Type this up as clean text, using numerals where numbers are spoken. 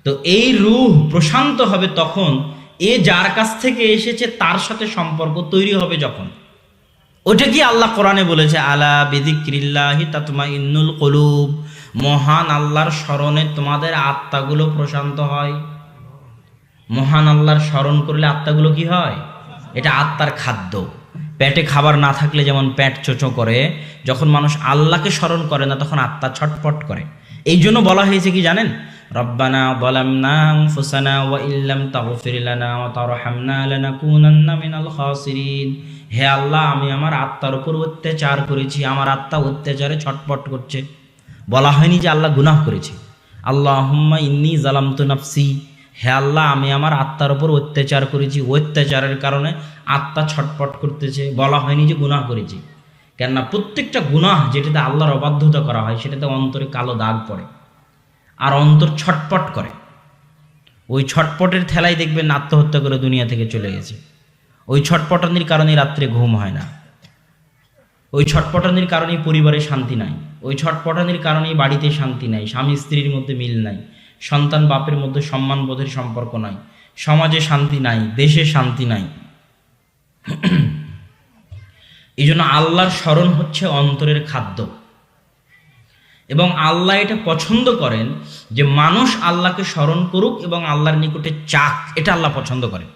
তো এই রূহ প্রশান্ত হবে তখন, এ যার কাছ থেকে এসেছে তার সাথে সম্পর্ক তৈরি হবে যখন। ওটা কি আল্লাহ কোরআনে বলেছে, আলা বিযিক্রিল্লাহি তাতমাইন্নুল কুলুব, মহান আল্লাহর স্মরণে তোমাদের আত্মাগুলো প্রশান্ত হয়। মহান আল্লাহর স্মরণ করলে আত্মাগুলো কি হয়? এটা আত্মার খাদ্য। পেটে খাবার না থাকলে যেমন পেট চোচো করে, যখন মানুষ আল্লাহকে স্মরণ করে না তখন আত্মা ছটফট করে। এই জন্য বলা হয়েছে কি জানেন, রব্বানা যালামনা আনফুসানা ওয়া ইল্লাম তাগফির লানা ওয়া তারহামনা লানাকুনান্না মিনাল খাসিরিন। হে আল্লাহ, আমি আমার আত্মার উপর অত্যাচার করেছি, আমার আত্মা অত্যাচারে ছটফট করছে। বলা হয়নি যে আল্লাহ গুনাহ করেছে। আল্লাহুম্মা ইন্নী যালামতু নাফসি, হে আল্লাহ, আমি আমার আত্মার উপর অত্যাচার করেছি, অত্যাচারের কারণে আত্মা ছটফট করতেছে। বলা হয়নি যে গুনাহ করেছি। কেননা প্রত্যেকটা গুনাহ যেটাতে আল্লাহর অবাধ্যতা করা হয় সেটাতে অন্তরে কালো দাগ পড়ে, আর অন্তর ছটপট করে। ওই ছটপটের ঠেলাই দেখবেন আত্মহত্যা করে দুনিয়া থেকে চলে গেছে। ওই ছটপটানির কারণেই রাত্রে ঘুম হয় না, ওই ছটপটানির কারণেই পরিবারে শান্তি নাই, ওই ছটপটানির কারণেই বাড়িতে শান্তি নাই, স্বামী স্ত্রীর মধ্যে মিল নাই, সন্তান বাপের মধ্যে সম্মানবোধের সম্পর্ক নাই, সমাজে শান্তি নাই, দেশে শান্তি নাই। এই জন্য আল্লাহর স্মরণ হচ্ছে অন্তরের খাদ্য, এবং আল্লাহ এটা পছন্দ করেন যে মানুষ আল্লাহকে স্মরণ করুক এবং আল্লাহর নিকটে চাক। এটা আল্লাহ পছন্দ করেন।